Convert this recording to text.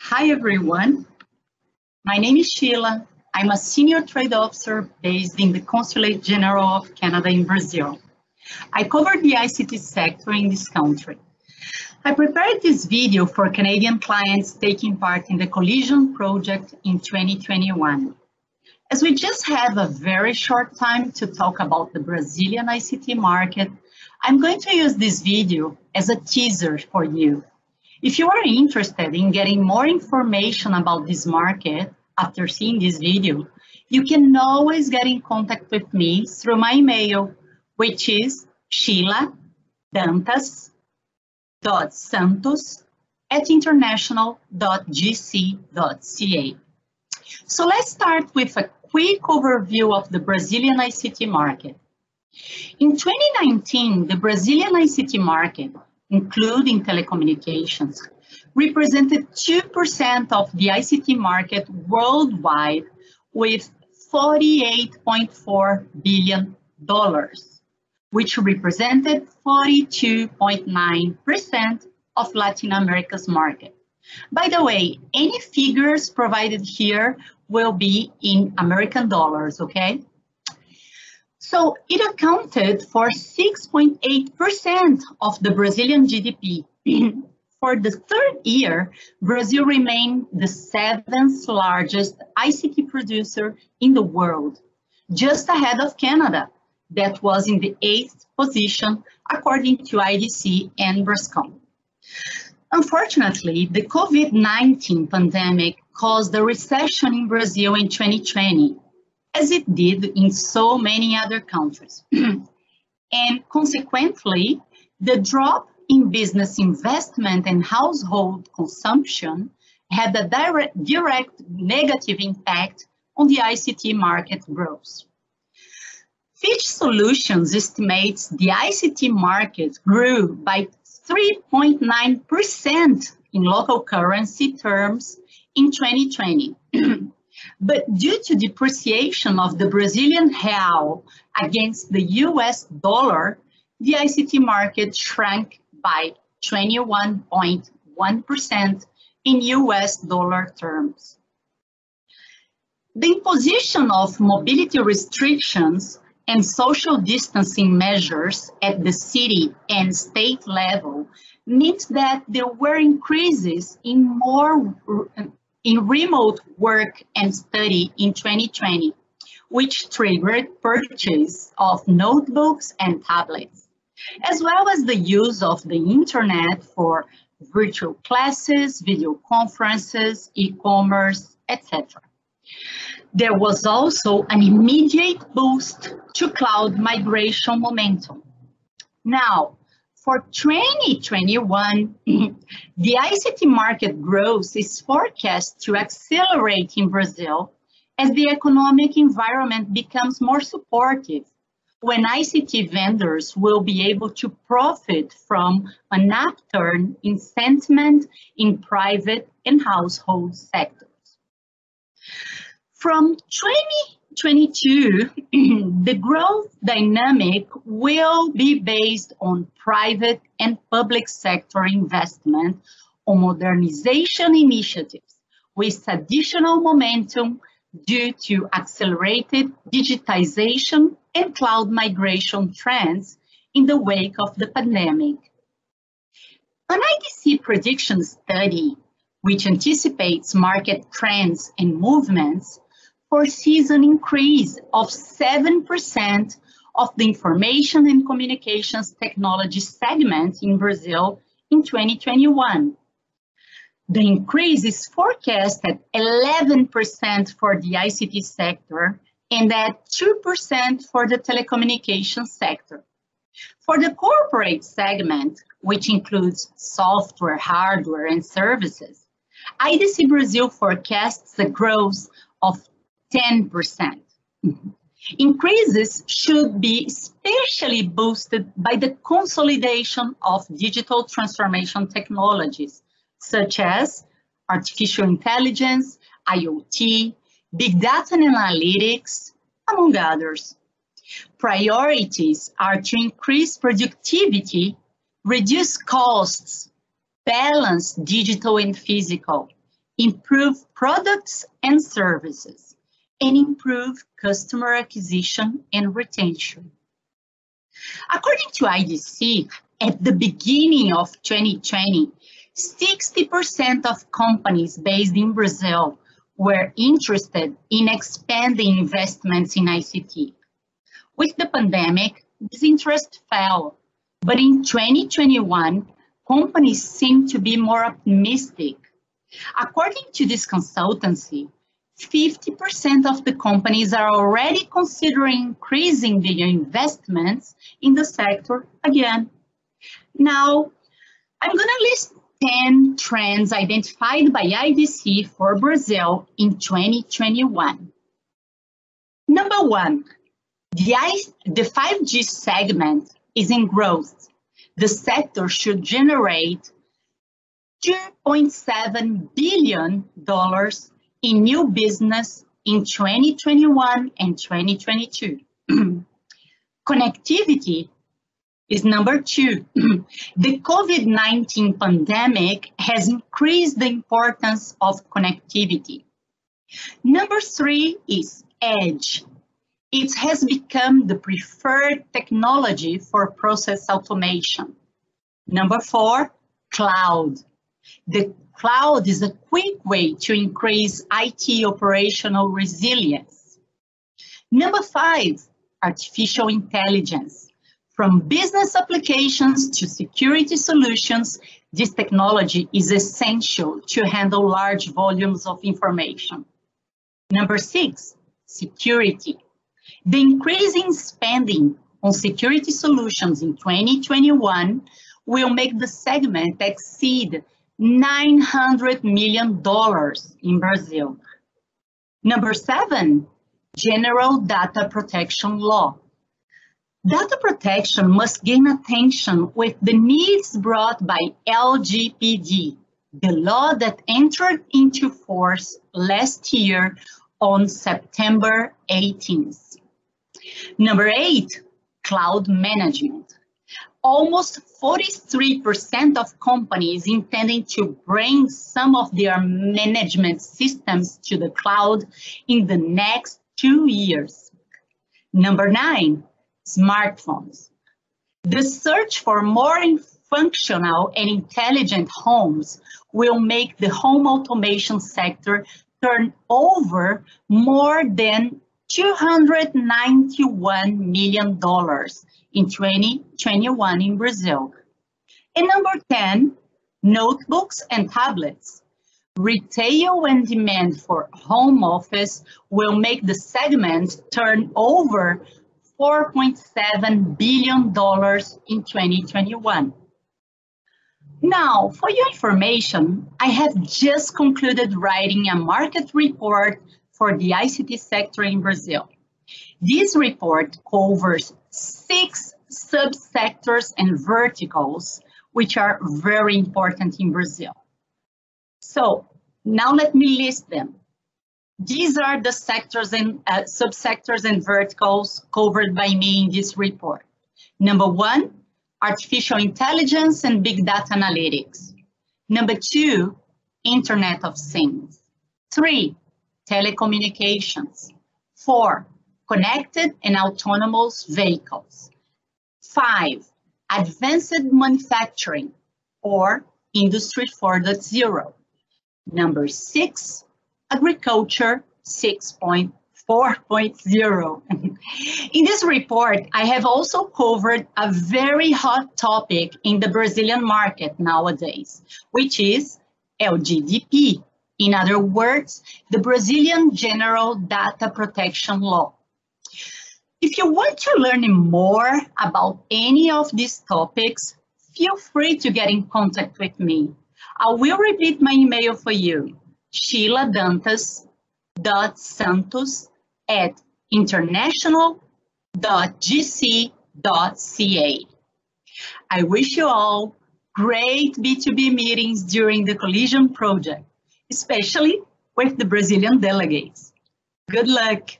Hi everyone, my name is Sheila. I'm a senior trade officer based in the Consulate General of Canada in Brazil. I cover the ICT sector in this country. I prepared this video for Canadian clients taking part in the Collision project in 2021. As we just have a very short time to talk about the Brazilian ICT market, I'm going to use this video as a teaser for you. If you are interested in getting more information about this market after seeing this video, you can always get in contact with me through my email, which is sheila.dantas.santos@international.gc.ca. So let's start with a quick overview of the Brazilian ICT market. In 2019, the Brazilian ICT market, including telecommunications, represented 2% of the ICT market worldwide with $48.4 billion, which represented 42.9% of Latin America's market. By the way, any figures provided here will be in American dollars, okay? So it accounted for 6.8% of the Brazilian GDP. For the third year, Brazil remained the 7th largest ICT producer in the world, just ahead of Canada, that was in the 8th position, according to IDC and Brascom. Unfortunately, the COVID-19 pandemic caused a recession in Brazil in 2020, as it did in so many other countries. And consequently, the drop in business investment and household consumption had a direct negative impact on the ICT market growth. Fitch Solutions estimates the ICT market grew by 3.9% in local currency terms in 2020. But due to depreciation of the Brazilian real against the US dollar, the ICT market shrank by 21.1% in US dollar terms. The imposition of mobility restrictions and social distancing measures at the city and state level meant that there were increases in remote work and study in 2020, which triggered purchase of notebooks and tablets, as well as the use of the internet for virtual classes, video conferences, e-commerce, etc. There was also an immediate boost to cloud migration momentum. Now, for 2021, the ICT market growth is forecast to accelerate in Brazil as the economic environment becomes more supportive, when ICT vendors will be able to profit from an upturn in sentiment in private and household sectors. From 2022, the growth dynamic will be based on private and public sector investment on modernization initiatives with additional momentum due to accelerated digitization and cloud migration trends in the wake of the pandemic. An IDC prediction study, which anticipates market trends and movements, foresees an increase of 7% of the information and communications technology segment in Brazil in 2021. The increase is forecast at 11% for the ICT sector and at 2% for the telecommunications sector. For the corporate segment, which includes software, hardware, and services, IDC Brazil forecasts a growth of 10%. Increases should be especially boosted by the consolidation of digital transformation technologies, such as artificial intelligence, IoT, big data and analytics, among others. Priorities are to increase productivity, reduce costs, balance digital and physical, improve products and services, and improve customer acquisition and retention. According to IDC, at the beginning of 2020, 60% of companies based in Brazil were interested in expanding investments in ICT. With the pandemic, this interest fell, but in 2021, companies seem to be more optimistic. According to this consultancy, 50% of the companies are already considering increasing their investments in the sector again. Now, I'm going to list 10 trends identified by IDC for Brazil in 2021. Number one, the 5G segment is in growth. The sector should generate $2.7 billion in new business in 2021 and 2022. Connectivity is number two. The COVID-19 pandemic has increased the importance of connectivity. Number three is edge. It has become the preferred technology for process automation. Number four, cloud. The cloud is a quick way to increase IT operational resilience. Number five, artificial intelligence. From business applications to security solutions, this technology is essential to handle large volumes of information. Number six, security. The increasing spending on security solutions in 2021 will make the segment exceed $900 million in Brazil. Number seven, general data protection law. Data protection must gain attention with the needs brought by LGPD, the law that entered into force last year on September 18th. Number eight, cloud management. Almost 43% of companies intending to bring some of their management systems to the cloud in the next 2 years. Number nine, smartphones. The search for more functional and intelligent homes will make the home automation sector turn over more than $291 million in 2021 in Brazil. And number 10, notebooks and tablets. Retail and demand for home office will make the segment turn over $4.7 billion in 2021. Now, for your information, I have just concluded writing a market report for the ICT sector in Brazil. This report covers 6 subsectors and verticals, which are very important in Brazil. So now let me list them. These are the sectors and subsectors and verticals covered by me in this report. Number 1, artificial intelligence and big data analytics. Number 2, Internet of Things. 3, telecommunications. 4, connected and autonomous vehicles. 5, advanced manufacturing or Industry 4.0. Number 6, agriculture 6.4.0. In this report, I have also covered a very hot topic in the Brazilian market nowadays, which is LGDP. In other words, the Brazilian General Data Protection Law. If you want to learn more about any of these topics, feel free to get in contact with me. I will repeat my email for you, sheiladantas@international.gc.ca. I wish you all great B2B meetings during the Collision project, especially with the Brazilian delegates. Good luck!